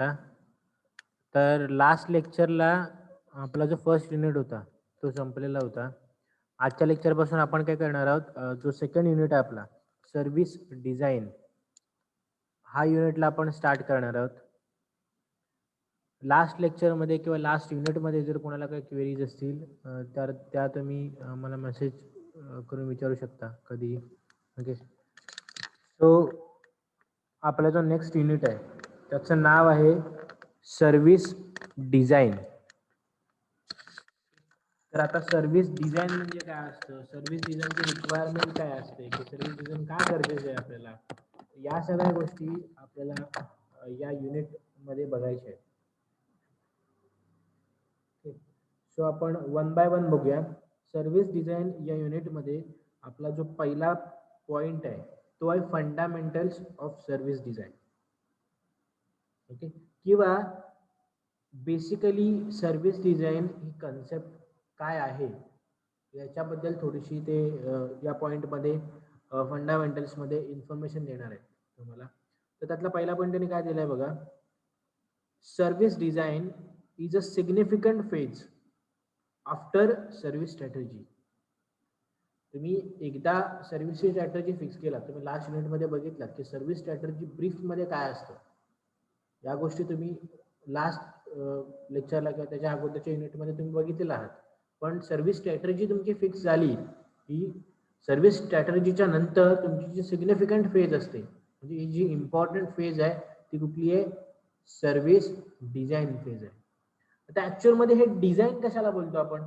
का? तर लास्ट लेक्चरला आपला जो फर्स्ट युनिट होता तो संपलेला होता. आजच्या लेक्चरपासून आपण काय करणार आहोत, जो सेकंड युनिट आहे आपला सर्व्हिस डिझाइन, हा युनिटला आपण स्टार्ट करणार आहोत. लास्ट लेक्चरमध्ये किंवा लास्ट युनिटमध्ये जर कोणाला काही क्वेरीज असतील तर त्या तुम्ही मला मेसेज करून विचारू शकता कधी. ओके, सो आपला जो नेक्स्ट युनिट आहे त्याचं नाव आहे सर्व्हिस डिझाइन. तर आता सर्व्हिस डिझाइन म्हणजे काय असतं, सर्व्हिस डिझाइनची रिक्वायरमेंट काय असते, की सर्व्हिस डिझाइन का गरजेचं आहे आपल्याला, या सगळ्या गोष्टी आपल्याला या युनिटमध्ये बघायच्या आहेत. सो आपण वन बाय वन बघूया. सर्व्हिस डिझाइन या युनिटमध्ये आपला जो पहिला पॉइंट आहे तो आहे fundamentals of service design. Okay, किंवा बेसिकली सर्व्हिस डिझाइन ही कन्सेप्ट काय आहे याच्याबद्दल थोडीशी ते या पॉईंटमध्ये फंडामेंटल्समध्ये इन्फॉर्मेशन देणार आहे तुम्हाला. तर त्यातला पहिला पॉईंट त्यांनी काय दिला आहे बघा, service design is a significant phase after service strategy. तुम्ही एकदा सर्व्हिस स्ट्रॅटेजी फिक्स केला, तुम्ही लास्ट युनिटमध्ये बघितलात की सर्व्हिस स्ट्रॅटेजी ब्रीफमध्ये काय असतं, या गोष्टी तुम्ही लास्ट लेक्चरला किंवा त्याच्या अगोदरच्या युनिटमध्ये तुम्ही बघितलेला आहात. पण सर्व्हिस स्ट्रॅटेजी तुमची फिक्स झाली की सर्व्हिस स्ट्रॅटेजीच्या नंतर तुमची जी सिग्निफिकंट फेज असते, म्हणजे ही जी इम्पॉर्टंट फेज आहे ती कुठली आहे, सर्व्हिस डिझाइन फेज आहे. आता ऍक्च्युअलमध्ये हे डिझाइन कशाला बोलतो आपण,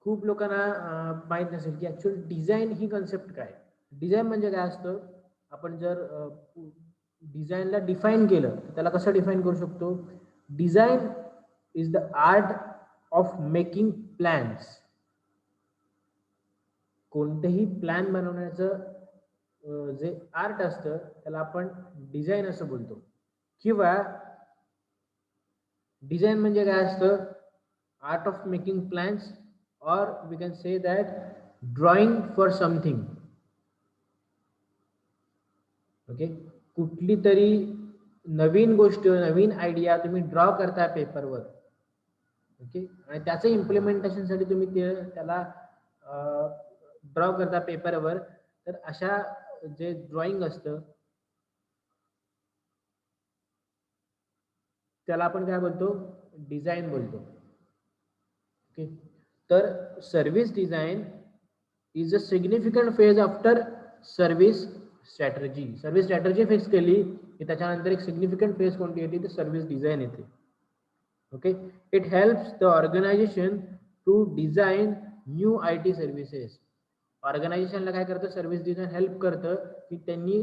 खूप लोकांना माहीत नसेल की ऍक्च्युअल डिझाइन ही कन्सेप्ट काय. डिझाइन म्हणजे काय असतं, आपण जर डिझाइनला डिफाईन केलं तर त्याला कसं डिफाईन करू शकतो, design is the art of making plans. कोणतेही प्लॅन बनवण्याचं जे आर्ट असतं त्याला आपण डिझाइन असं बोलतो. किंवा डिझाइन म्हणजे काय असतं, आर्ट ऑफ मेकिंग प्लॅन्स, और we can say that drawing for something. Okay, कुठली तरी नवीन गोष्ट, नवीन आयडिया तुम्ही ड्रॉ करता पेपरवर. ओके, आणि त्याचं इम्प्लिमेंटेशनसाठी तुम्ही त्याला ड्रॉ करता पेपरवर. तर अशा जे ड्रॉइंग असतं त्याला आपण काय बोलतो, डिझाइन बोलतो. ओके, तर service design is a significant phase after service strategy. Service strategy fix केली की त्याच्यानंतर एक सिग्निफिकंट फेज कोणती येते, तर सर्व्हिस डिझाइन येते. Okay, it helps the organisation to design new IT services. ऑर्गनायझेशनला काय करतं, सर्व्हिस डिझाइन हेल्प करतं की त्यांनी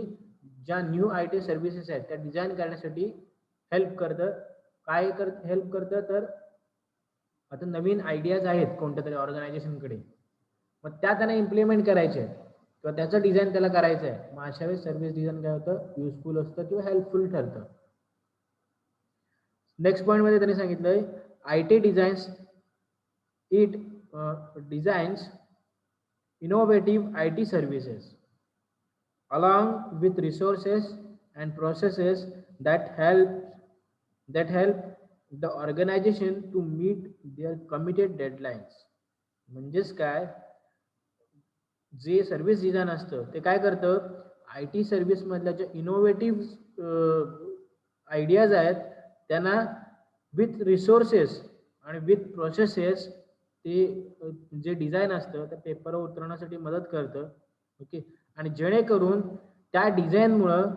ज्या न्यू IT सर्व्हिसेस आहेत त्या डिझाइन करण्यासाठी हेल्प करतं. काय हेल्प करतं, तर आता नवीन आयडियाज आहेत कोणत्या तरी ऑर्गनायझेशनकडे, मग त्या त्यांना इम्प्लिमेंट करायचे आहेत किंवा त्याचं डिझाइन त्याला करायचं आहे. मग अशा वेळेस सर्व्हिस डिझाइन काय होतं, युजफुल असतं किंवा हेल्पफुल ठरतं. नेक्स्ट पॉइंट मध्ये त्यांनी सांगितलंय, IT designs it designs innovative IT services along with resources and processes that help the organization to meet their committed deadlines. म्हणजेच काय, जे सर्व्हिस डिझाइन असतं ते काय करतं, IT सर्व्हिस मधल्या ज्या इनोव्हेटिव्ह आयडियाज आहेत त्यांना विथ रिसोर्सेस आणि विथ प्रोसेसेस ते जे डिझाइन असतं त्या पेपरवर उतरवण्यासाठी मदत करतं. ओके, आणि जेणेकरून त्या डिझाइनमुळं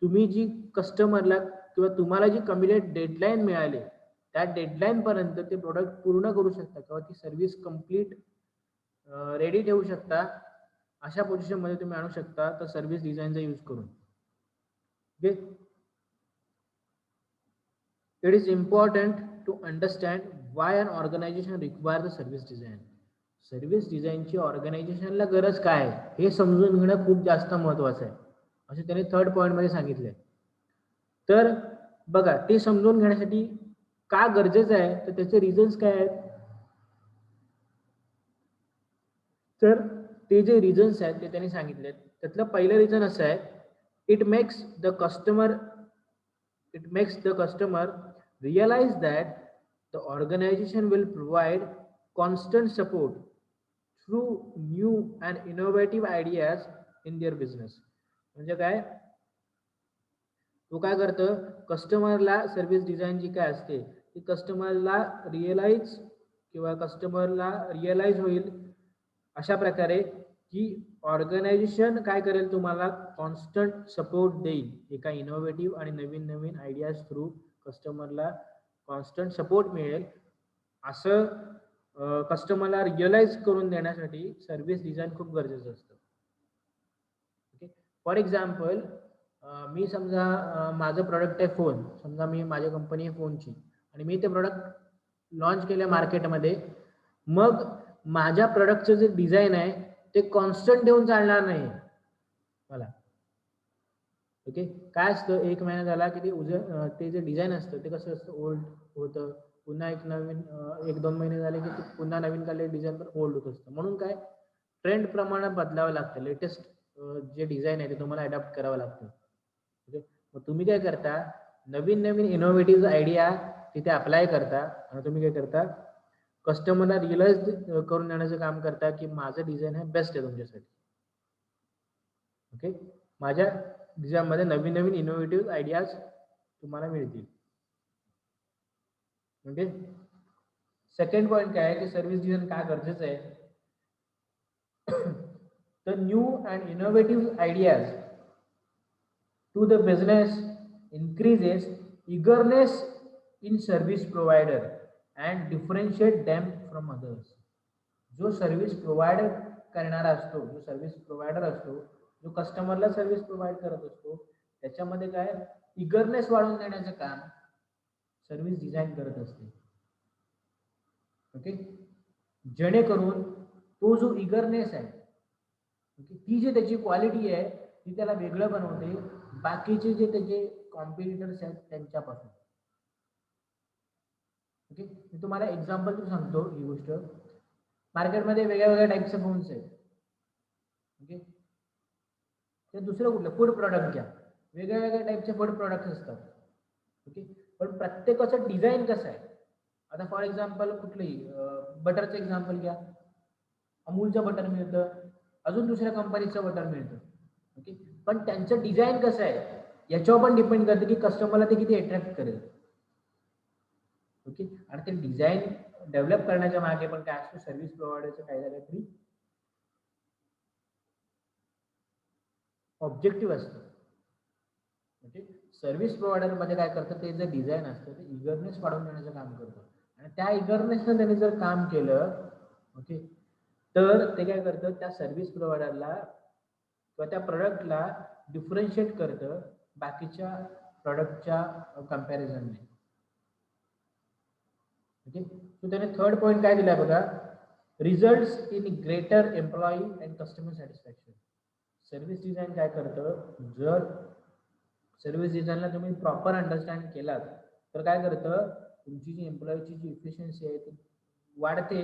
तुम्ही जी कस्टमरला किंवा तुम्हाला जी कमिटेड डेडलाईन मिळाली त्या डेडलाईनपर्यंत ते प्रोडक्ट पूर्ण करू शकता किंवा ती सर्व्हिस कंप्लीट रेडी ठेवू शकता. अशा पोझिशनमध्ये तुम्ही आणू शकता तर सर्व्हिस डिझाइनचा यूज करून. Okay, it is important to understand why an organization requires a service design. Service डिझाइनची ऑर्गनायझेशनला गरज काय आहे हे समजून घेणं खूप जास्त महत्त्वाचं आहे, असे त्यांनी थर्ड पॉइंट मध्ये सांगितले. तर बघा, ते समजून घेण्यासाठी का गरजेचं आहे तर त्याचे रिझन्स काय आहेत. तर ते जे रिझन्स आहेत ते त्यांनी सांगितले. त्यातलं पहिलं रिझन असं आहे, it makes the customer It makes the customer realize that the organization will provide constant support through new and innovative ideas in their business. म्हणजे काय, तो काय करतं, कस्टमरला सर्व्हिस डिझाईन जी काय असते ती कस्टमरला रिअलाइज किंवा कस्टमरला रिअलाइज होईल अशा प्रकारे की ऑर्गनायझेशन काय करेल, तुम्हाला कॉन्स्टंट सपोर्ट देईल एका इनोव्हेटिव्ह आणि नवीन नवीन आयडियाज थ्रू कस्टमरला कॉन्स्टंट सपोर्ट मिळेल असं कस्टमरला रिअलाइज करून देण्यासाठी सर्व्हिस डिझाईन खूप गरजेचं असतं. ओके, फॉर एक्झाम्पल मी समजा माझं प्रोडक्ट आहे फोन, समजा मी माझी कंपनी आहे फोनची आणि मी ते प्रोडक्ट लॉन्च केलं मार्केटमध्ये. मग माझ्या प्रोडक्टचं जे डिझाईन आहे ते कॉन्स्टंट देऊन चालणार नाही मला. ओके, काय असतं, एक महिना झाला की ते जे डिझाईन असतं ते कसं असतं, ओल्ड होतं, पुन्हा एक नवीन 1-2 महिने झाले की पुन्हा नवीन काढलेलं डिझाईन पण ओल्ड होत असतं. म्हणून काय, ट्रेंड प्रमाणे बदलावं लागतं, लेटेस्ट जे डिझाईन आहे ते तुम्हाला अडॉप्ट करावं लागतं. ओके, मग तुम्ही काय करता, नवीन नवीन इनोव्हेटिव्ह आयडिया तिथे अप्लाय करता आणि तुम्ही काय करता, कस्टमरला रिअलाइज करून देण्याचं काम करता की माझं डिझाईन हे बेस्ट आहे तुमच्यासाठी. ओके, माझ्या डिझाईनमध्ये नवीन नवीन इनोव्हेटिव्ह आयडियाज तुम्हाला मिळतील. ओके, सेकंड पॉईंट काय आहे की सर्व्हिस डिझाईन का गरजेचं आहे, the new and innovative ideas to the business increases eagerness in service provider and differentiate them from others. जो सर्व्हिस प्रोव्हाइडर करणारा असतो, जो सर्व्हिस प्रोव्हाइडर असतो, जो कस्टमरला सर्व्हिस प्रोव्हाइड करत असतो, त्याच्यामध्ये काय इगरनेस वाढवून देण्याचं काम सर्व्हिस डिझाईन करत असते. ओके, जेणेकरून तो जो इगरनेस आहे, ती जी त्याची क्वालिटी आहे ती त्याला वेगळं बनवते बाकीचे जे त्याचे कॉम्पिटिटर्स आहेत त्यांच्यापासून. ओके, मी तुम्हाला एक्झाम्पल सांगतो ही गोष्ट. मार्केटमध्ये वेगळ्या वेगळ्या टाईपचे फोन्स आहेत. ओके, ते दुसरं कुठलं फूड प्रॉडक्ट घ्या, वेगळ्या वेगळ्या टाईपचे फूड प्रॉडक्ट्स असतात. ओके, पण प्रत्येकाचं डिझाईन कसं आहे, आता फॉर एक्झाम्पल कुठलंही बटरचं एक्झाम्पल घ्या, अमूलचं बटर मिळतं, अजून दुसऱ्या कंपनीचं बटर मिळतं. ओके, पण त्यांचं डिझाईन कसं आहे याच्यावर पण डिपेंड करतं की कस्टमरला ते किती अट्रॅक्ट करेल. ओके, आणि ते डिझाईन डेव्हलप करण्याच्या मागे पण काय असतं, सर्व्हिस प्रोव्हायडरचं काय झालं तरी ऑब्जेक्टिव्ह असतं. ओके, सर्व्हिस प्रोव्हायडर मध्ये काय करतं, ते जे डिझाईन असतं ते इगरनेस वाढवून देण्याचं काम करतं आणि त्या इगरनेसनं त्यांनी जर काम केलं, ओके, तर ते काय करतं, त्या सर्व्हिस प्रोव्हायडरला किंवा त्या प्रोडक्टला डिफरन्शिएट करतं बाकीच्या प्रोडक्टच्या कम्पॅरिझनने. ओके, सो त्याने थर्ड पॉईंट काय दिलाय बघा, results in greater employee and customer satisfaction. Service design काय करतं, जर सर्व्हिस डिझाईनला तुम्ही प्रॉपर अंडरस्टँड केलात तर काय करतं, तुमची जी एम्प्लॉईची जी इफिशियन्सी आहे ती वाढते,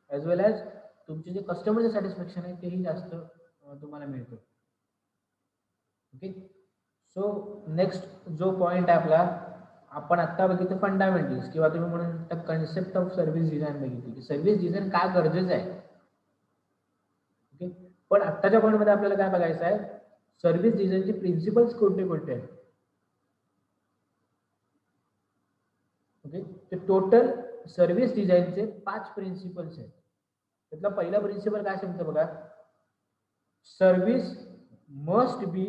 ॲज वेल ॲज तुमचे जे कस्टमरचं सॅटिस्फॅक्शन आहे तेही जास्त तुम्हाला मिळतं. ओके, सो नेक्स्ट जो पॉईंट आहे आपला, आपण आत्ता बघितलं फंडामेंटल्स किंवा तुम्ही म्हणू शकता कन्सेप्ट ऑफ सर्व्हिस डिझाईन बघितली की सर्व्हिस डिझाईन का गरजेचं आहे. ओके, पण आत्ताच्या पॉईंटमध्ये आपल्याला काय बघायचं आहे, सर्व्हिस डिझाईनचे प्रिन्सिपल्स कोणते कोणते आहेत. ओके, ते टोटल सर्व्हिस डिझाईनचे 5 प्रिन्सिपल्स आहेत. त्यातला पहिला प्रिन्सिपल काय सांगतं बघा, service must be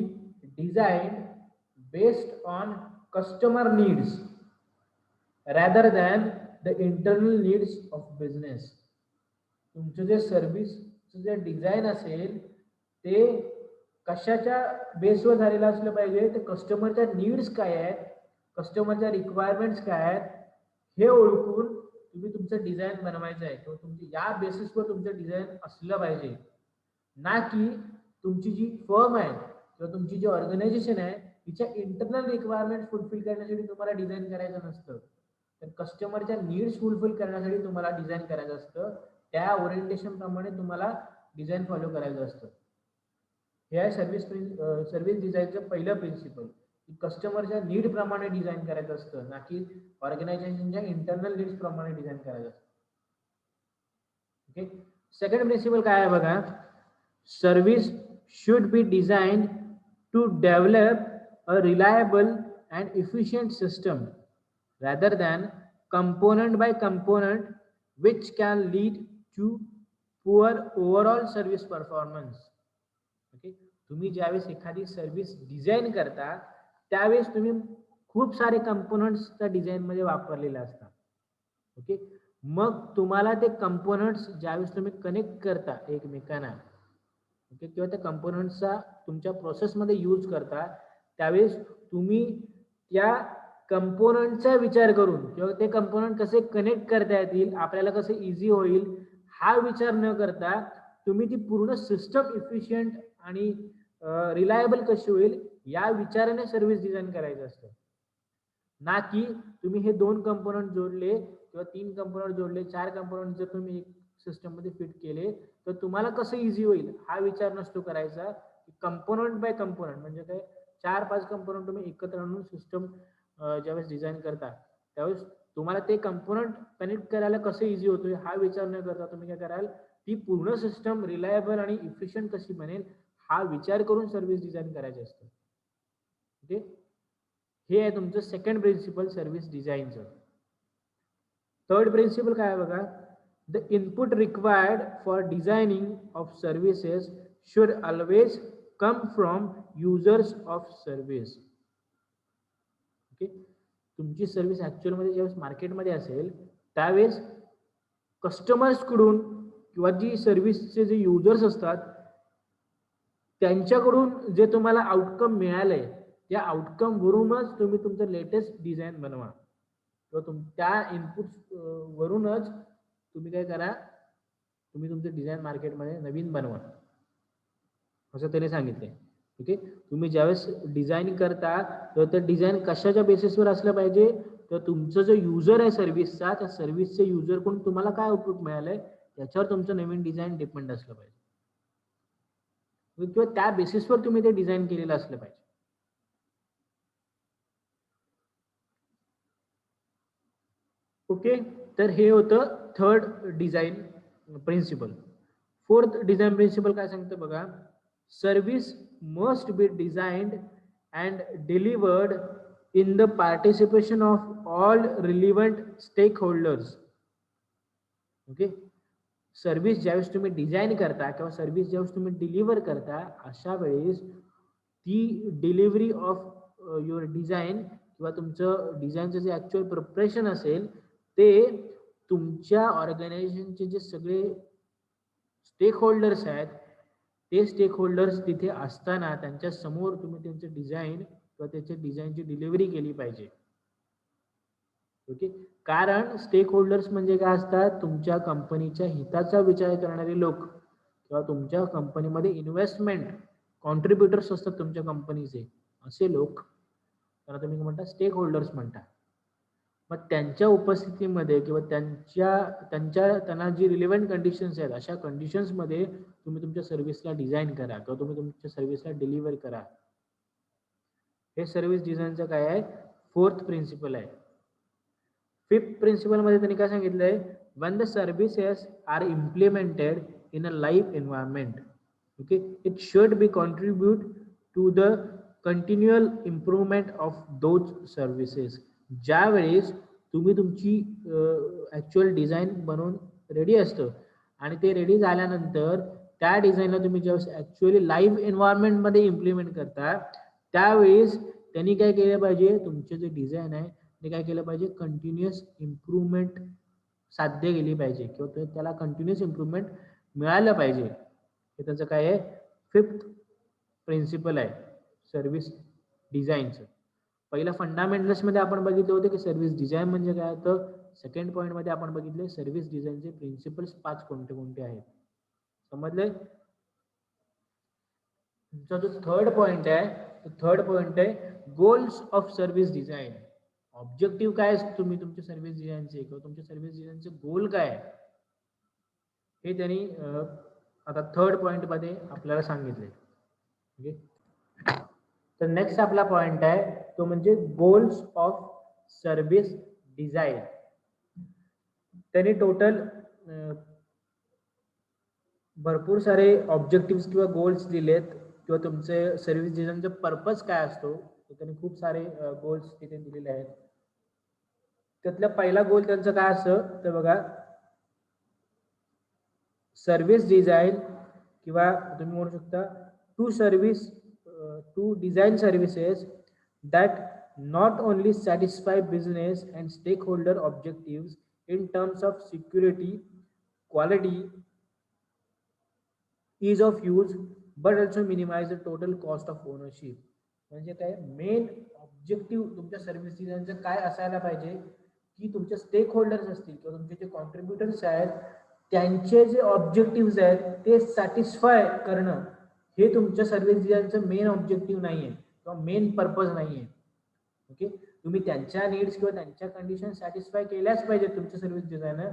design based on customer needs rather than the internal needs of business. तुमचं जे सर्व्हिसचं जे डिझाईन असेल ते कशाच्या बेसवर झालेलं असलं पाहिजे, ते कस्टमरच्या नीड्स काय आहेत, कस्टमरच्या रिक्वायरमेंट्स काय आहेत हे ओळखून तुम्ही तुमचं डिझाईन बनवायचं आहे किंवा तुमची या बेसिसवर तुमचं डिझाईन असलं पाहिजे, ना की तुमची जी फर्म आहे किंवा तुमची जी ऑर्गनायझेशन आहे तिच्या इंटरनल रिक्वायरमेंट फुलफिल करण्यासाठी तुम्हाला डिझाईन करायचं नसतं, तर कस्टमरच्या नीड्स फुलफिल करण्यासाठी तुम्हाला डिझाईन करायचं असतं. त्या ओरिएंटेशन प्रमाणे तुम्हाला डिझाईन फॉलो करायचं असतं. हे आहे सर्व्हिस डिझाईनचं पहिलं प्रिन्सिपल कस्टमरच्या नीड प्रमाणे डिझाईन करायचं असतं, ना की ऑर्गनायझेशनच्या इंटरनल नीड्स प्रमाणे डिझाईन करायचं असतं. ओके. सेकंड प्रिन्सिपल काय आहे बघा, service should be design to develop a reliable and efficient system rather than component by component, which can lead to poor overall service performance. Okay. तुम्ही ज्यावेळेस एखादी service design करता त्यावेळेस तुम्ही खूप सारे कंपोनंट्स त्या डिझाईन मध्ये वापरलेले असतात. ओके. मग तुम्हाला ते कंपोनंट्स ज्यावेळेस तुम्ही कनेक्ट करता एकमेकांना, ओके, किंवा त्या कंपोनंट्सचा तुमच्या प्रोसेसमध्ये यूज करता त्यावेळेस तुम्ही त्या कंपोनंटचा विचार करून किंवा ते कंपोनंट कसे कनेक्ट करता येतील, आपल्याला कसं इझी होईल हा विचार न करता तुम्ही ती पूर्ण सिस्टम इफिशियंट आणि रिलायबल कशी होईल या विचाराने सर्व्हिस डिझाईन करायचं असतं, ना की तुम्ही हे 2 कंपोनंट जोडले किंवा 3 कंपोनंट जोडले, 4 कंपोनंट जर तुम्ही एक सिस्टम मध्ये फिट केले तर तुम्हाला कसं इझी होईल हा विचार नसतो करायचा. कंपोनंट बाय कंपोनंट म्हणजे काय, 4-5 कंपोनंट तुम्ही एकत्र आणून सिस्टम ज्यावेळेस डिझाईन करता त्यावेळेस तुम्हाला ते कंपोनंट कनेक्ट करायला कसं इझी होतोय हा विचार न करता तुम्ही काय कराल, ती पूर्ण सिस्टम रिलायबल आणि इफिशियंट कशी बनेल हा विचार करून सर्व्हिस डिझाईन करायचे असते. ओके. हे आहे तुमचं सेकंड प्रिन्सिपल सर्व्हिस डिझाईनचं. थर्ड प्रिन्सिपल काय आहे बघा, the input required for designing of services should always come from users of service. Okay. तुमची सर्व्हिस ऍक्च्युअल मध्ये ज्यावेळेस मार्केटमध्ये असेल त्यावेळेस कस्टमर्सकडून किंवा जी सर्व्हिसचे जे युजर्स असतात त्यांच्याकडून जे तुम्हाला आउटकम मिळालंय त्या आउटकम वरूनच तुम्ही तुमचं लेटेस्ट डिझाईन बनवा किंवा त्या इनपुट वरूनच तुम्ही काय करा, तुम्ही तुमचं डिझाईन मार्केटमध्ये नवीन बनवा असं त्याने सांगितलंय. ओके. तुम्ही ज्यावेळेस डिझाईन करता तर ते डिझाईन कशाच्या बेसिसवर असलं पाहिजे, तर तुमचं जो युजर आहे सर्व्हिसचा त्या सर्व्हिसचे युजरकडून तुम्हाला काय आउटपुट मिळालंय त्याच्यावर तुमचं नवीन डिझाईन डिपेंड असलं पाहिजे किंवा त्या बेसिसवर तुम्ही ते डिझाईन केलेलं असलं पाहिजे. ओके. तर हे होतं third design principle. Fourth design principle काय सांगतं बघा, service must be designed and delivered in the participation of all relevant stake holders. Okay. Service ज्यावेळेस तुम्ही डिझाईन करता किंवा सर्व्हिस ज्यावेळेस तुम्ही डिलिव्हर करता अशा वेळेस ती डिलिव्हरी ऑफ युअर डिझाईन किंवा तुमचं डिझाईनचं जे ऍक्च्युअल प्रिपरेशन असेल ते तुमच्या ऑर्गनायझेशनचे जे सगळे स्टेक होल्डर्स आहेत ते स्टेक होल्डर्स तिथे असताना त्यांच्या समोर तुम्ही त्यांचे डिझाईन किंवा त्याच्या डिझाईनची डिलिव्हरी केली पाहिजे. ओके. कारण स्टेक होल्डर्स म्हणजे काय असतात, तुमच्या कंपनीच्या हिताचा विचार करणारे लोक किंवा तुमच्या कंपनीमध्ये इन्व्हेस्टमेंट कॉन्ट्रीब्युटर्स असतात तुमच्या कंपनीचे असे लोक, त्यांना तुम्ही म्हणता स्टेक होल्डर्स म्हणता. मग त्यांच्या उपस्थितीमध्ये किंवा त्यांना जी रिलेव्हंट कंडिशन्स आहेत अशा कंडिशन्स मध्ये तुम्ही तुमच्या सर्व्हिसला डिझाईन करा किंवा तुम्ही तुमच्या सर्व्हिसला डिलिव्हर करा. हे सर्व्हिस डिझाईनचं काय आहे, फोर्थ प्रिन्सिपल आहे. फिफ्थ प्रिन्सिपल मध्ये त्यांनी काय सांगितलंय, when the services are implemented in a live environment, okay, it should be contribute to the continual improvement of those services. ज्यावेळेस तुम्ही तुमची ऍक्च्युअल डिझाईन बनवून रेडी असतं आणि ते रेडी झाल्यानंतर त्या डिझाईनला तुम्ही ज्यावेळेस ऍक्च्युअली लाईव्ह एन्व्हायरमेंट मध्ये इम्प्लिमेंट करता त्यावेळेस त्यांनी काय केलं पाहिजे, तुमचे जे डिझाईन आहे ते काय केलं पाहिजे, कंटिन्युअस इम्प्रूव्हमेंट साध्य केली पाहिजे किंवा त्याला कंटिन्युअस इम्प्रूव्हमेंट मिळालं पाहिजे. हे त्याचं काय आहे, फिफ्थ प्रिन्सिपल आहे सर्व्हिस डिझाईनचं. पहिला फंडामेंटल्स मध्ये आपण बघितलं होतं की सर्व्हिस डिझाईन म्हणजे काय, तर सेकंड पॉईंट मध्ये आपण बघितले सर्व्हिस डिझाईनचे प्रिन्सिपल्स 5 कोणते कोणते आहेत, समजले. तुमचा जो थर्ड पॉईंट आहे goals of service design. Objective काय तुम्ही तुमच्या सर्व्हिस डिझाईनचे किंवा तुमच्या सर्व्हिस डिझाईनचे गोल काय हे त्यांनी आता थर्ड पॉईंट मध्ये आपल्याला सांगितले. ओके. तर नेक्स्ट आपला पॉइंट आहे तो म्हणजे गोल्स ऑफ सर्व्हिस डिझाईन. त्यांनी टोटल भरपूर सारे ऑब्जेक्टिव्ह किंवा गोल्स दिलेत किंवा तुमचे सर्व्हिस डिझाईनचा पर्पज काय असतो त्यांनी खूप सारे गोल्स तिथे दिलेले आहेत. त्यातला पहिला गोल त्यांचा काय असतं तर बघा, सर्व्हिस डिझाईन किंवा तुम्ही म्हणू शकता to design services that not only satisfy business and stakeholder objectives in terms of security, quality, ease of use, but also minimize the total cost of ownership. म्हणजे काय मेन ऑब्जेक्टिव्ह तुमच्या service डिझाईनचं काय असायला पाहिजे की तुमचे स्टेक होल्डर्स असतील किंवा तुमचे जे कॉन्ट्रीब्युटर्स आहेत त्यांचे जे ऑब्जेक्टिव्ह आहेत ते सॅटिस्फाय करणं हे तुमच्या सर्व्हिस डिझाईनचं मेन ऑब्जेक्टिव्ह नाहीये किंवा मेन पर्पज नाहीये. ओके, तुम्ही त्यांच्या नीड्स किंवा त्यांच्या कंडिशन सॅटिस्फाय केल्याच पाहिजे तुमच्या सर्व्हिस डिझायनर.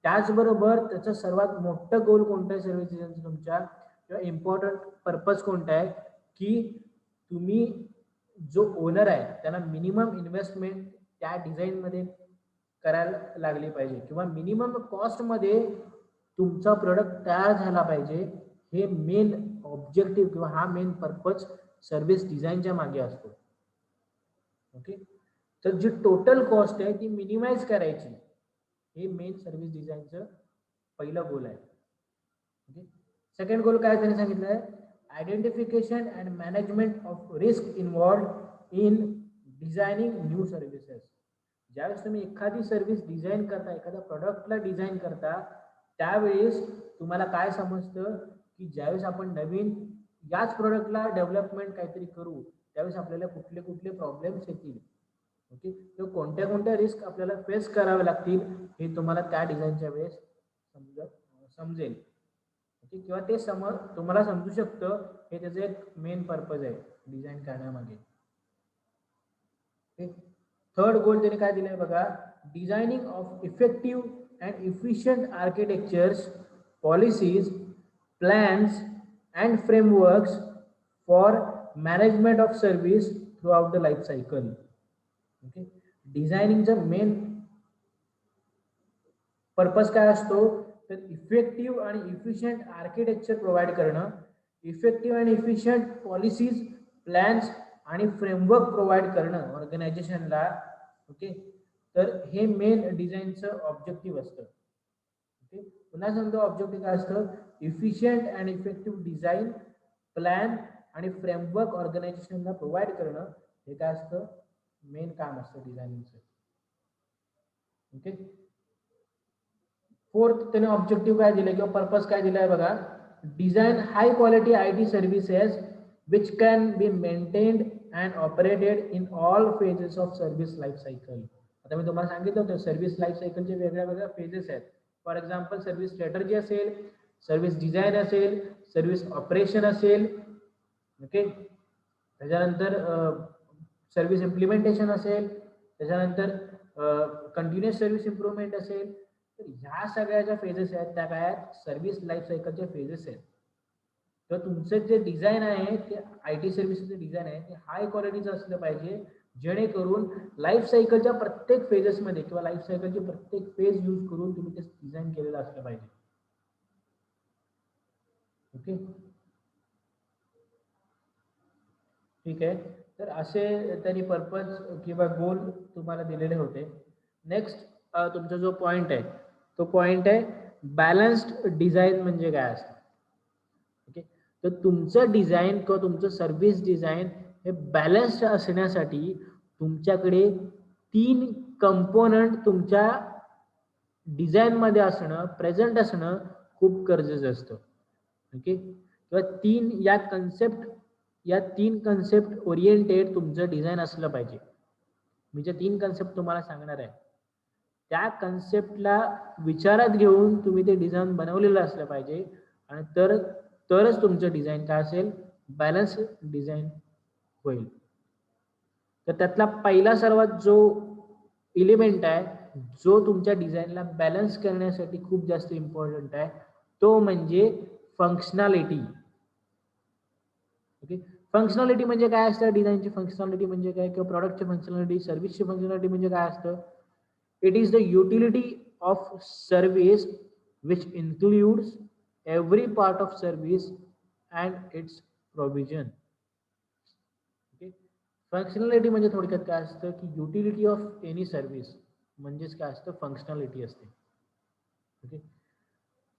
त्याचबरोबर त्याचं सर्वात मोठं गोल कोणतं आहे सर्व्हिस डिझाईनचं तुमच्या किंवा इम्पॉर्टंट पर्पज कोणता आहे की तुम्ही जो ओनर आहे त्याला मिनिमम इन्व्हेस्टमेंट त्या डिझाईन मध्ये करायला लागली पाहिजे किंवा मिनिमम कॉस्ट मध्ये तुमचा प्रोडक्ट तयार झाला पाहिजे. हे मेन ऑब्जेक्टिव्ह किंवा हा मेन पर्पज सर्व्हिस डिझाईनच्या मागे असतो. ओके, तर जी टोटल कॉस्ट आहे ती मिनिमाइज करायची हे मेन सर्व्हिस डिझाईनचं पहिलं गोल आहे. ओके, सेकंड गोल काय त्यांनी सांगितलं आहे, identification and management of risk involved in designing new services. ज्यावेळेस तुम्ही एखादी सर्व्हिस डिझाईन करता, एखाद्या प्रॉडक्टला डिझाईन करता, त्यावेळेस तुम्हाला काय समजतं की ज्यावेळेस आपण नवीन याच प्रोडक्टला डेव्हलपमेंट काहीतरी करू त्यावेळेस आपल्याला कुठले कुठले प्रॉब्लेम्स येतील. ओके, तर कोणत्या कोणत्या रिस्क आपल्याला फेस करावे लागतील हे तुम्हाला त्या डिझाईनच्या वेळेस समजेल. ओके, किंवा ते तुम्हाला समजू शकतं. हे त्याचं एक मेन पर्पज आहे डिझाईन करण्यामागे. थर्ड गोल त्याने काय दिलंय बघा, designing of effective and efficient architectures, policies, plans and frameworks for management of service throughout the life cycle. Okay, डिझायनिंगचं मेन पर्पज काय असतो तर इफेक्टिव्ह आणि इफिशियंट आर्किटेक्चर प्रोव्हाइड करणं, इफेक्टिव्ह आणि इफिशियंट पॉलिसीज, प्लॅन्स आणि फ्रेमवर्क प्रोव्हाइड करणं ऑर्गनायझेशनला. ओके, तर हे मेन डिझाईनचं ऑब्जेक्टिव्ह असतं. ओके, पुन्हा सांगतो ऑब्जेक्टिव्ह काय असतं, efficient and effective design, plan आणि फ्रेमवर्क ऑर्गनायझेशनला प्रोव्हाइड करणं हे काय असतं मेन काम असतं डिझायनिंगचं. ओके, फोर्थ त्याने ऑब्जेक्टिव्ह काय दिले किंवा पर्पज काय दिलाय बघा, design high quality IT services which can be maintained and operated in all phases of service life cycle. आता मी तुम्हाला सांगितलं होतं सर्व्हिस लाईफ सायकलचे वेगळ्या वेगळ्या फेजेस आहेत. फॉर एक्झाम्पल सर्व्हिस स्ट्रॅटर्जी असेल, सर्व्हिस डिझाईन असेल, सर्व्हिस ऑपरेशन असेल. ओके, त्याच्यानंतर सर्व्हिस इम्प्लिमेंटेशन असेल, त्याच्यानंतर कंटिन्युअस सर्व्हिस इम्प्रूव्हमेंट असेल. तर ह्या सगळ्या ज्या फेजेस आहेत त्या काय आहेत सर्व्हिस लाईफ सायकलच्या फेजेस आहेत. तर तुमचं जे डिझाईन आहे ते IT सर्व्हिसेसचं डिझाईन आहे ते हाय क्वालिटीचं असलं पाहिजे जेणेकरून लाईफ सायकलच्या प्रत्येक फेजेसमध्ये किंवा लाईफ सायकलचे प्रत्येक फेज यूज करून तुम्ही ते डिझाईन केलेलं असलं पाहिजे. ओके, ठीक आहे, तर असे त्यांनी पर्पज किंवा गोल तुम्हाला दिलेले होते. नेक्स्ट तुमचा जो पॉइंट आहे तो पॉइंट आहे बॅलन्स्ड डिझाईन म्हणजे काय असतं. ओके, तर तुमचं डिझाईन किंवा तुमचं सर्व्हिस डिझाईन हे बॅलन्स्ड असण्यासाठी तुमच्याकडे 3 कंपोनंट तुमच्या डिझाईन मध्ये असणं, प्रेझेंट असणं खूप गरजेचं असतं. ओके, किंवा या तीन कन्सेप्ट ओरिएंटेड तुमचं डिझाईन असलं पाहिजे. मी जे 3 कन्सेप्ट तुम्हाला सांगणार आहे त्या कन्सेप्टला विचारात घेऊन तुम्ही ते डिझाईन बनवलेलं असलं पाहिजे आणि तरच तुमचं डिझाईन काय असेल बॅलन्स डिझाईन होईल. तर त्यातला पहिला सर्वात जो एलिमेंट आहे जो तुमच्या डिझाईनला बॅलन्स करण्यासाठी खूप जास्त इम्पॉर्टंट आहे तो म्हणजे फंक्शनॅलिटी. ओके, फंक्शनॅलिटी म्हणजे काय असतं, डिझाईनची फंक्शनॅलिटी म्हणजे काय, किंवा प्रॉडक्टची फंक्शनॅलिटी, सर्व्हिसची फंक्शनॅलिटी म्हणजे काय असतं. It is the utility of service which includes every part of service and it's provision. Okay, functionality म्हणजे थोडक्यात काय असतं की युटिलिटी ऑफ एनी सर्व्हिस म्हणजेच काय असतं, फंक्शनॅलिटी असते. ओके,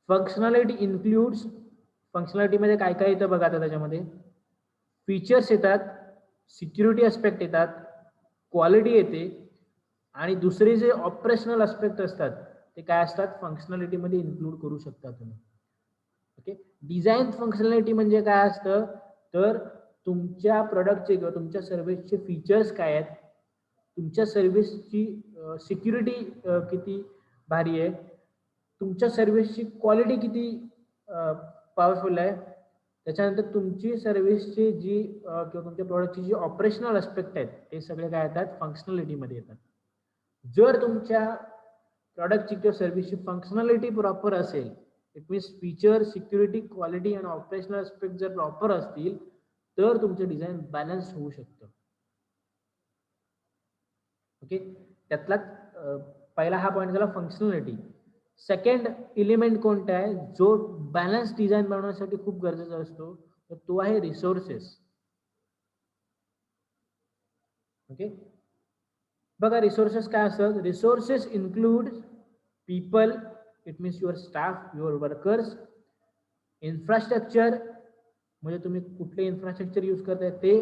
फंक्शनॅलिटी इन्क्लूड्स, फंक्शनॅलिटीमध्ये काय काय येतं बघा आता त्याच्यामध्ये. फीचर्स येतात, सिक्युरिटी अस्पेक्ट येतात, क्वालिटी येते, आणि दुसरे जे ऑपरेशनल अस्पेक्ट असतात ते काय असतात, फंक्शनॅलिटीमध्ये इन्क्लूड करू शकता तुम्ही. ओके, डिझाईन फंक्शनॅलिटी म्हणजे काय असतं, तर तुमच्या प्रोडक्टचे किंवा तुमच्या सर्व्हिसचे फीचर्स काय आहेत, तुमच्या सर्व्हिसची सिक्युरिटी किती भारी आहे, तुमच्या सर्व्हिसची क्वालिटी किती पॉवरफुल आहे, त्याच्यानंतर तुमची सर्व्हिसची जी किंवा तुमच्या प्रॉडक्टची जी ऑपरेशनल अस्पेक्ट आहेत ते सगळे काय येतात, फंक्शनॅलिटीमध्ये येतात. जर तुमच्या प्रॉडक्टची किंवा सर्व्हिसची फंक्शनॅलिटी प्रॉपर असेल, it means feature, security, quality आणि ऑपरेशनल अस्पेक्ट जर प्रॉपर असतील, तर तुमचं डिझाईन बॅलन्स होऊ शकतं. ओके, त्यातला पहिला हा पॉईंट झाला फंक्शनॅलिटी. सेकंड एलिमेंट कोणता आहे जो बॅलन्स डिझाईन बनवण्यासाठी खूप गरजेचा असतो, तर तो आहे रिसोर्सेस. ओके, बघा रिसोर्सेस काय असतात. Resources include people, it means your staff, your workers. Infrastructure म्हणजे तुम्ही कुठले इन्फ्रास्ट्रक्चर यूज करताय ते.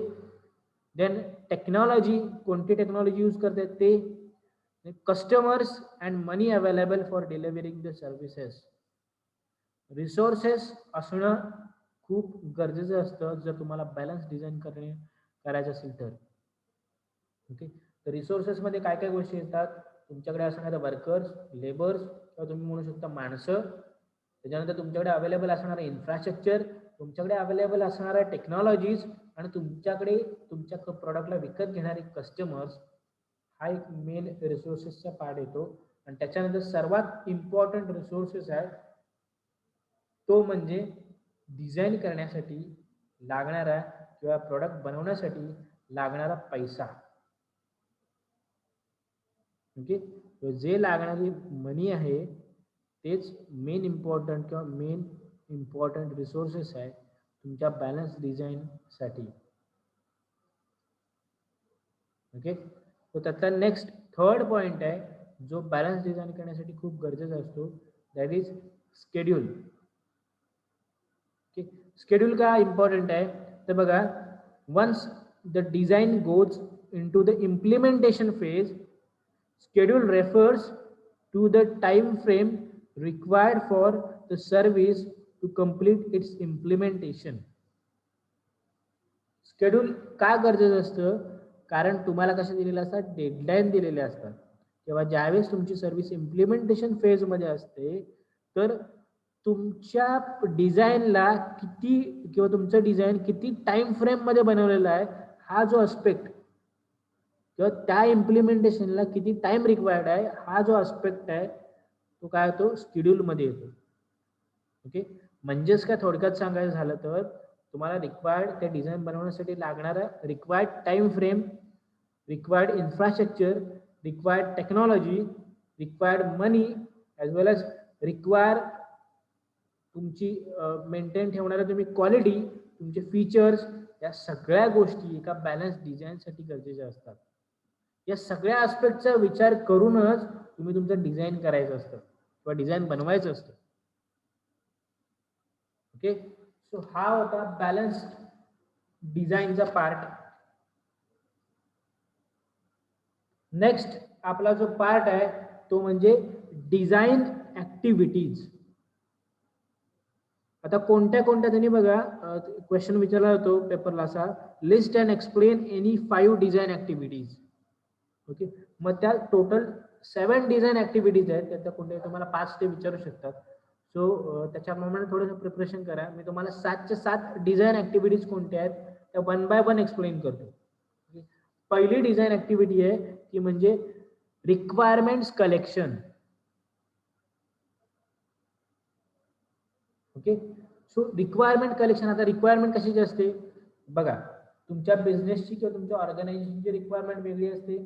देन टेक्नॉलॉजी, कोणती टेक्नॉलॉजी यूज करताय ते. Customers and money available for delivering the services. Resources असणं खूप गरजेचं असतं जर तुम्हाला बॅलन्स डिझाईन करायचं असेल तर. ओके, तर रिसोर्सेसमध्ये काय काय गोष्टी येतात, तुमच्याकडे असणारे वर्कर्स, लेबर्स किंवा तुम्ही म्हणू शकता माणसं, त्याच्यानंतर तुमच्याकडे अवेलेबल असणारं इन्फ्रास्ट्रक्चर, तुमच्याकडे अवेलेबल असणाऱ्या टेक्नॉलॉजीज, आणि तुमच्याकडे तुमच्या प्रॉडक्टला विकत घेणारे कस्टमर्स. हा एक मेन रिसोर्सेसचा पार्ट येतो. आणि त्याच्यानंतर सर्वात इम्पॉर्टंट रिसोर्सेस आहे तो म्हणजे डिझाईन करण्यासाठी लागणारा किंवा प्रॉडक्ट बनवण्यासाठी लागणारा पैसा. ओके, जे लागणारी मनी आहे तेच मेन इम्पॉर्टंट किंवा मेन इम्पॉर्टंट रिसोर्सेस आहे तुमच्या बॅलन्स डिझाईनसाठी. ओके, तो त्याचा नेक्स्ट थर्ड पॉईंट आहे जो बॅलन्स डिझाईन करण्यासाठी खूप गरजेचा असतो, that is schedule. Okay, schedule का इम्पॉर्टंट आहे तर बघा, once the design goes into the implementation phase, schedule refers to the time frame required for the service to complete its implementation. Schedule का गरजेचं असतं, कारण तुम्हाला कसं दिलेलं असतात, डेडलाईन दिलेले असतात. तेव्हा ज्यावेळेस तुमची सर्व्हिस इम्प्लिमेंटेशन फेजमध्ये असते तर तुमच्या डिझाईनला किती किंवा तुमचं डिझाईन किती टाइम फ्रेममध्ये बनवलेलं आहे हा जो अस्पेक्ट किंवा त्या इम्प्लिमेंटेशनला किती टाइम रिक्वायर्ड आहे हा जो अस्पेक्ट आहे तो काय होतो, शेड्यूलमध्ये येतो. ओके, म्हणजेच काय थोडक्यात सांगायचं झालं तर तुम्हाला रिक्वायर्ड त्या डिझाईन बनवण्यासाठी लागणारा required time frame, required infrastructure, required technology, required money as well as required तुमची मेंटेन ठेवणाऱ्या तुम्ही क्वालिटी, तुमचे फीचर्स, या सगळ्या गोष्टी एका बॅलन्स डिझाईनसाठी गरजेच्या असतात. या सगळ्या आस्पेक्टचा विचार करूनच तुम्ही तुमचं डिझाईन करायचं असतं किंवा डिझाईन बनवायचं असतं. ओके, सो हा होता बॅलन्स डिझाईनचा पार्ट. नेक्स्ट आपला जो पार्ट आहे तो म्हणजे डिझाईन ऍक्टिव्हिटीज. आता कोणत्या कोणत्या त्यांनी बघा क्वेश्चन विचारला होतो पेपरला असा, list and explain any 5 design activities. Okay, मग त्या टोटल 7 डिझाईन ऍक्टिव्हिटीज आहेत, त्याच्या कोणत्या तुम्हाला 5 ते विचारू शकतात. सो त्याच्याप्रमाणे थोडंसं प्रिपरेशन करा. मी तुम्हाला 7च्या 7 डिझाईन ऍक्टिव्हिटीज कोणत्या आहेत त्या 1 बाय 1 एक्सप्लेन करतो. पहिली डिझाईन ऍक्टिव्हिटी आहे ती म्हणजे requirements collection. Okay, so requirement collection. आता रिक्वायरमेंट कशाची असते बघा, तुमच्या बिझनेसची किंवा तुमच्या ऑर्गनायझेशनची रिक्वायरमेंट वेगळी असते.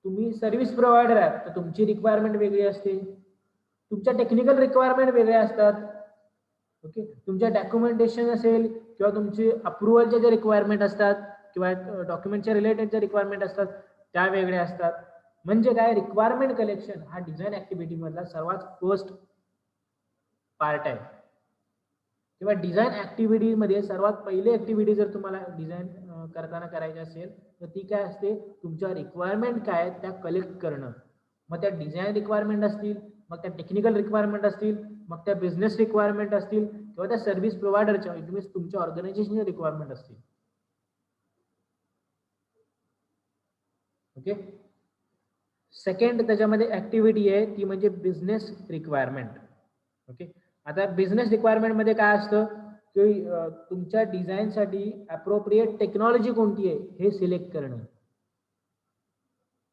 तुम्ही सर्व्हिस प्रोव्हायडर आहात तर तुमची रिक्वायरमेंट वेगळी असते. तुमच्या टेक्निकल रिक्वायरमेंट वेगळ्या असतात. ओके, तुमच्या डॉक्युमेंटेशन असेल किंवा तुमची अप्रुव्हलच्या ज्या रिक्वायरमेंट असतात किंवा डॉक्युमेंटच्या रिलेटेड ज्या रिक्वायरमेंट असतात त्या वेगळ्या असतात. म्हणजे काय, रिक्वायरमेंट कलेक्शन हा डिझाईन ऍक्टिव्हिटी मधला सर्वात फर्स्ट पार्ट आहे किंवा डिझाईन ऍक्टिव्हिटी मध्ये सर्वात पहिली ऍक्टिव्हिटी जर तुम्हाला डिझाईन करताना करायची असेल तर ती काय असते, तुमच्या रिक्वायरमेंट काय आहेत त्या कलेक्ट करणं. मग त्या डिझाईन रिक्वायरमेंट असतील, मग त्या टेक्निकल रिक्वायरमेंट असतील, मग त्या बिझनेस रिक्वायरमेंट असतील किंवा त्या सर्व्हिस प्रोव्हायडरच्या इट मीन्स तुमच्या ऑर्गनायझेशनच्या रिक्वायरमेंट असतील. ओके, सेकंड त्याच्यामध्ये ऍक्टिव्हिटी आहे ती म्हणजे बिझनेस रिक्वायरमेंट. ओके, आता बिझनेस रिक्वायरमेंट मध्ये काय असतं की तुमच्या डिझाईनसाठी अप्रोप्रिएट टेक्नॉलॉजी कोणती आहे हे सिलेक्ट करणं.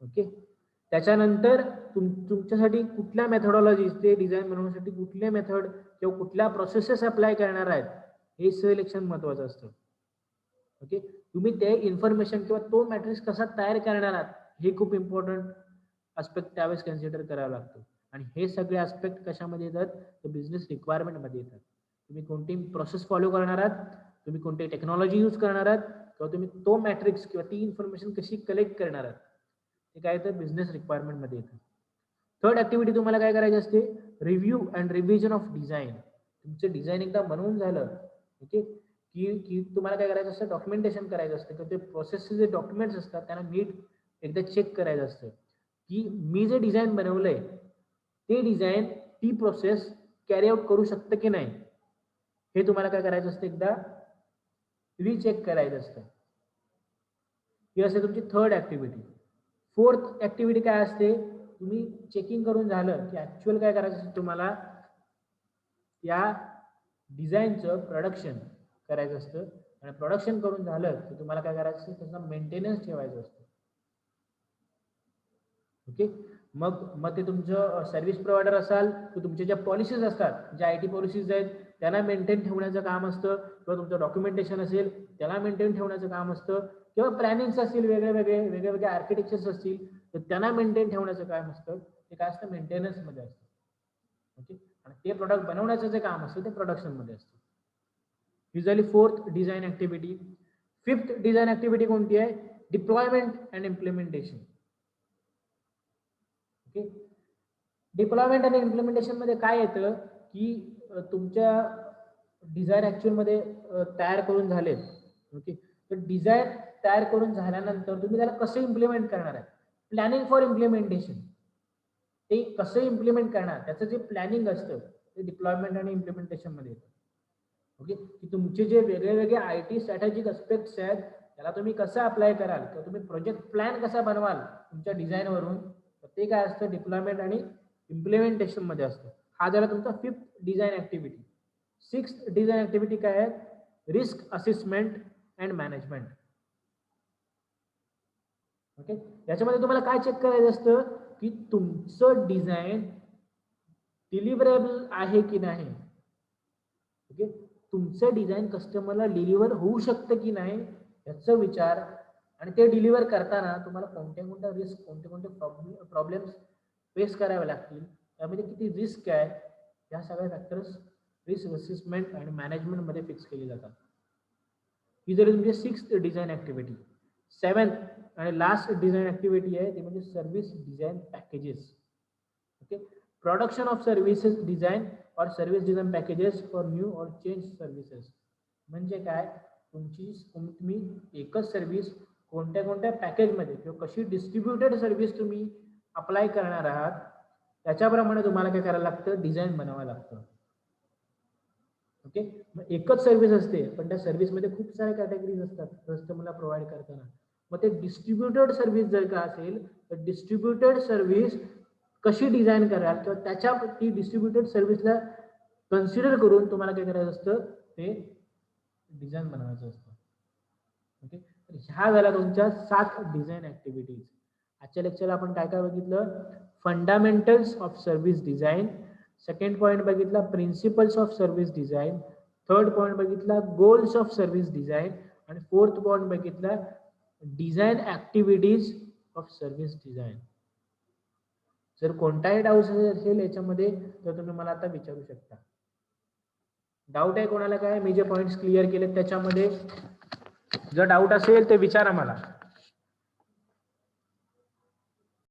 ओके, त्याच्यानंतर तुमच्यासाठी कुठल्या मेथडॉलॉजी ते डिझाईन बनवण्यासाठी कुठले मेथड किंवा कुठल्या प्रोसेसेस अप्लाय करणार आहेत हे सिलेक्शन महत्वाचं असतं. ओके, तुम्ही ते इन्फॉर्मेशन किंवा तो मॅट्रिक्स कसा तयार करणार आहात हे खूप इम्पॉर्टंट आस्पेक्ट त्यावेळेस कन्सिडर करावा लागतो. आणि हे सगळे आस्पेक्ट कशामध्ये येतात तर बिझनेस रिक्वायरमेंट मध्ये येतात. तुम्ही कोणती प्रोसेस फॉलो करणार आहात, तुम्ही कोणती टेक्नॉलॉजी यूज करणार आहात किंवा तुम्ही तो मॅट्रिक्स किंवा ती इन्फॉर्मेशन कशी कलेक्ट करणार आहात ते काय तर बिझनेस रिक्वायरमेंट मध्ये येतं. थर्ड ऍक्टिव्हिटी तुम्हाला काय करायची असते, review and revision of design. तुमचं डिझाईन एकदा बनवून झालं ओके की तुम्हाला काय करायचं असतं, डॉक्युमेंटेशन करायचं असतं किंवा ते प्रोसेसचे जे डॉक्युमेंट्स असतात त्यांना नीट एकदा चेक करायचं असतं की मी जे डिझाईन बनवलंय ते डिझाईन ती प्रोसेस कॅरी आउट करू शकतं की नाही हे तुम्हाला काय करायचं असतं, एकदा रिचेक करायचं असतं. ही असते तुमची थर्ड ऍक्टिव्हिटी. फोर्थ ऍक्टिव्हिटी काय असते, तुम्ही चेकिंग करून झालं की ऍक्च्युअल काय करायचं असतं तुम्हाला या डिझाईनचं प्रोडक्शन करायचं असतं. आणि प्रोडक्शन करून झालं की तुम्हाला काय करायचं असतं, त्याचा मेंटेनन्स ठेवायचं असतं. ओके, मग ते तुमचं सर्व्हिस प्रोव्हायडर असाल तर तुमच्या ज्या पॉलिसीज असतात, ज्या IT पॉलिसीज आहेत त्यांना मेंटेन ठेवण्याचं काम असतं किंवा तुमचं डॉक्युमेंटेशन असेल त्याला मेंटेन ठेवण्याचं काम असतं किंवा प्लॅनिंग्स असतील वेगवेगळे आर्किटेक्चर्स असतील तर त्यांना मेंटेन ठेवण्याचं काम असतं. ते काय असतं, मेंटेनन्स मध्ये असतं. ओके, आणि ते प्रोडक्ट बनवण्याचं जे काम असतं ते प्रोडक्शन मध्ये असतं. ही झाली fourth design activity. Fifth design activity कोणती आहे, deployment and implementation. Okay, deployment आणि इम्प्लिमेंटेशन मध्ये काय येतं की तुमच्या डिझाईन ऍक्च्युअल मध्ये तयार करून झाले. ओके, तर डिझाईन तयार करून झाल्यानंतर तुम्ही त्याला कसं इम्प्लिमेंट करणार आहे, प्लॅनिंग फॉर इम्प्लिमेंटेशन. ते कसं इम्प्लिमेंट करणार त्याचं जे प्लॅनिंग असतं ते डिप्लॉयमेंट आणि इम्प्लिमेंटेशन मध्ये येतं. ओके, की तुमचे जे वेगळे IT स्ट्रॅटेजिक अस्पेक्ट्स आहेत त्याला तुम्ही कसं अप्लाय कराल किंवा तुम्ही प्रोजेक्ट प्लॅन कसा बनवाल तुमच्या डिझाईन वरून, ते काय असतं डिप्लॉयमेंट आणि इम्प्लिमेंटेशन मध्ये असतं. हा झाला तुमचा fifth design activity. Sixth design activity काय आहे, risk assessment and management. Okay, याच्यामध्ये तुम्हाला काय चेक करायचं असतं की तुमचं डिझाईन डिलिव्हरेबल आहे की नाही. ओके, तुमचं डिझाईन कस्टमरला डिलिव्हर होऊ शकतं की नाही याचा विचार, आणि ते डिलिव्हर करताना तुम्हाला कोणत्या रिस्क कोणते प्रॉब्लेम्स फेस करावे लागतील, त्यामध्ये किती रिस्क आहे, या सगळ्या फॅक्टर्स रिस्क असेसमेंट आणि मॅनेजमेंट मध्ये फिक्स केली जातात. ही जरी तुमची सिक्स्थ डिझाईन ऍक्टिव्हिटी. सेवन्थ आणि लास्ट डिझाईन ऍक्टिव्हिटी आहे ती म्हणजे service design packages. Okay, production of services design और service design packages for new और चेंज सर्व्हिसेस. म्हणजे काय, तुम्ही एकच सर्व्हिस कोणत्या पॅकेजमध्ये किंवा कशी डिस्ट्रीब्युटेड सर्व्हिस तुम्ही अप्लाय करणार आहात त्याच्याप्रमाणे तुम्हाला काय करायला लागतं, डिझाईन बनवावं लागतं. ओके, मग एकच सर्व्हिस असते पण त्या सर्व्हिस मध्ये खूप साऱ्या कॅटेगरीज असतात कस्टमरला प्रोव्हाइड करताना. मग ते डिस्ट्रीब्युटेड सर्व्हिस जर का असेल तर डिस्ट्रीब्युटेड सर्व्हिस कशी डिझाईन कराल किंवा त्याच्या ती डिस्ट्रीब्युटेड सर्व्हिसला कन्सिडर करून तुम्हाला काय करायचं असतं, ते डिझाईन बनवायचं असतं. ओके, तर ह्या झाल्या तुमच्या 7 डिझाईन ऍक्टिव्हिटीज. आजच्या लेक्चरला आपण काय काय बघितलं, fundamentals of service design. Second point बघितला principles of service design. Third point बघितला गोल्स ऑफ सर्व्हिस डिझाईन. आणि फोर्थ पॉइंट बघितला design activities of service design. जर कोणताही डाऊट असेल याच्यामध्ये तर तुम्ही मला आता विचारू शकता. डाऊट आहे कोणाला काय? मी जे पॉइंट्स क्लिअर केले त्याच्यामध्ये जर डाऊट असेल ते विचारा मला.